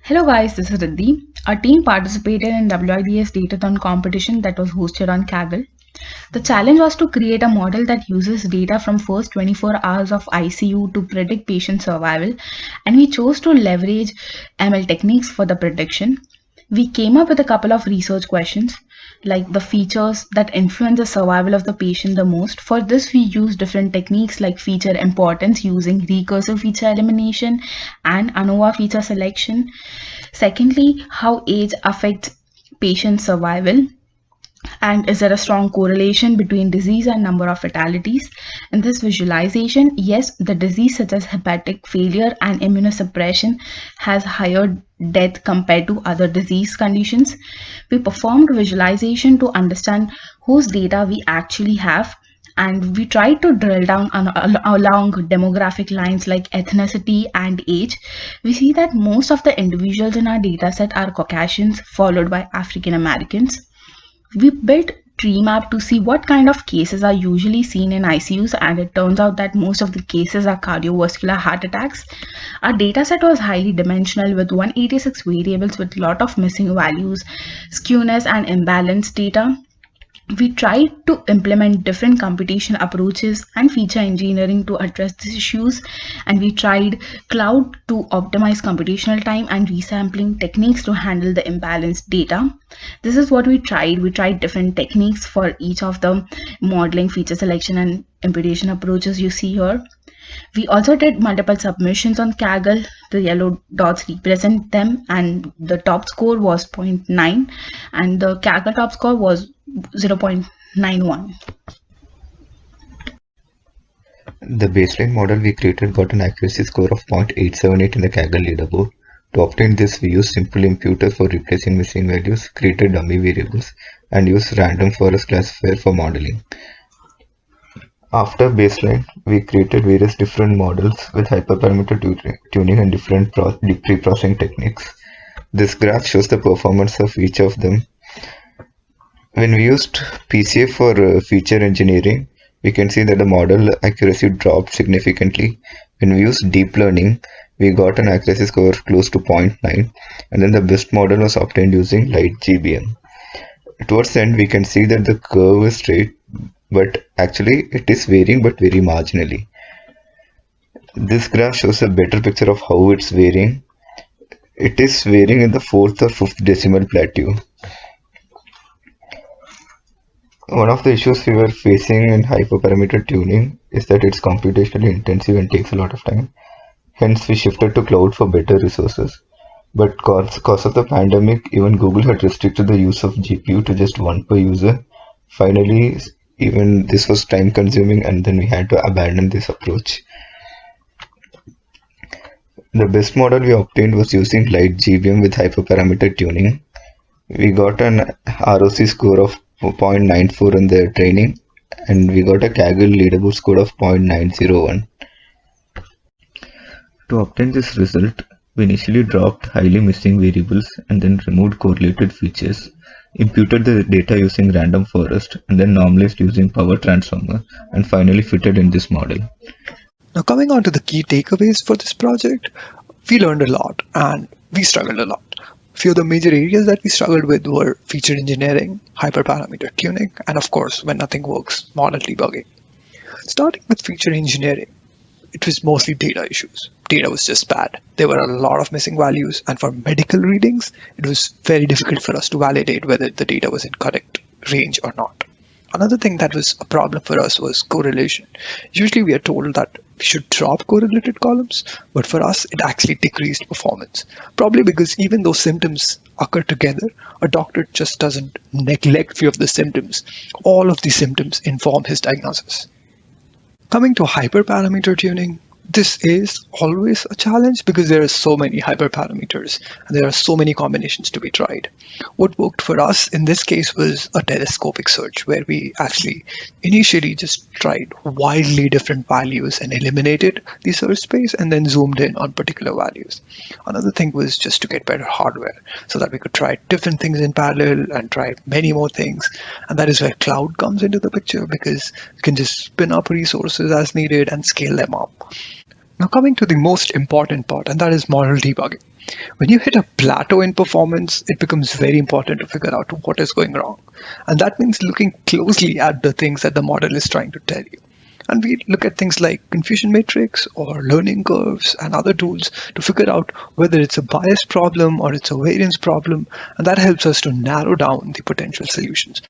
Hello guys, this is Riddhi. Our team participated in WIDS Datathon competition that was hosted on Kaggle. The challenge was to create a model that uses data from first 24 hours of ICU to predict patient survival, and we chose to leverage ML techniques for the prediction. We came up with a couple of research questions like the features that influence the survival of the patient the most. For this, we use different techniques like feature importance using recursive feature elimination and ANOVA feature selection. Secondly, how age affects patient survival, and is there a strong correlation between disease and number of fatalities? In this visualization, yes, the disease such as hepatic failure and immunosuppression has higher death compared to other disease conditions. We performed visualization to understand whose data we actually have, and we tried to drill down along demographic lines like ethnicity and age. We see that most of the individuals in our dataset are Caucasians, followed by African Americans. We built TreeMap to see what kind of cases are usually seen in ICUs, and it turns out that most of the cases are cardiovascular heart attacks. Our dataset was highly dimensional with 186 variables with a lot of missing values, skewness, and imbalanced data. We tried to implement different computation approaches and feature engineering to address these issues, and we tried cloud to optimize computational time and resampling techniques to handle the imbalanced data. This is what we tried. We tried different techniques for each of the modeling, feature selection, and imputation approaches you see here. We also did multiple submissions on Kaggle. The yellow dots represent them, and the top score was 0.9, and the Kaggle top score was 0.91. The baseline model we created got an accuracy score of 0.878 in the Kaggle leaderboard. To obtain this, we used simple imputers for replacing missing values, created dummy variables, and used random forest classifier for modeling. After baseline, we created various different models with hyperparameter tuning and different pre-processing techniques. This graph shows the performance of each of them. When we used PCA for feature engineering, we can see that the model accuracy dropped significantly. When we used deep learning, we got an accuracy score close to 0.9, and then the best model was obtained using LightGBM. Towards the end, we can see that the curve is straight, but actually it is varying but very marginally. This graph shows a better picture of how it's varying. It is varying in the 4th or 5th decimal plateau. One of the issues we were facing in hyperparameter tuning is that it's computationally intensive and takes a lot of time. Hence, we shifted to cloud for better resources. But cause of the pandemic, even Google had restricted the use of GPU to just one per user. Finally, even this was time consuming, and then we had to abandon this approach. The best model we obtained was using LightGBM with hyperparameter tuning. We got an ROC score of 0.94 in the training, and we got a Kaggle leaderboard score of 0.901. To obtain this result, we initially dropped highly missing variables and then removed correlated features, imputed the data using random forest, and then normalized using power transformer, and finally fitted in this model. Now, coming on to the key takeaways for this project, we learned a lot and we struggled a lot. A few of the major areas that we struggled with were feature engineering, hyperparameter tuning, and of course, when nothing works, model debugging. Starting with feature engineering, it was mostly data issues. Data was just bad. There were a lot of missing values, and for medical readings, it was very difficult for us to validate whether the data was in correct range or not. Another thing that was a problem for us was correlation. Usually we are told that we should drop correlated columns, but for us it actually decreased performance. Probably because even though symptoms occur together, a doctor just doesn't neglect few of the symptoms. All of the symptoms inform his diagnosis. Coming to hyperparameter tuning, this is always a challenge because there are so many hyperparameters and there are so many combinations to be tried. What worked for us in this case was a telescopic search where we actually initially just tried wildly different values and eliminated the search space and then zoomed in on particular values. Another thing was just to get better hardware so that we could try different things in parallel and try many more things. And that is where cloud comes into the picture because you can just spin up resources as needed and scale them up. Now coming to the most important part, and that is model debugging. When you hit a plateau in performance, it becomes very important to figure out what is going wrong. And that means looking closely at the things that the model is trying to tell you. And we look at things like confusion matrix or learning curves and other tools to figure out whether it's a bias problem or it's a variance problem. And that helps us to narrow down the potential solutions.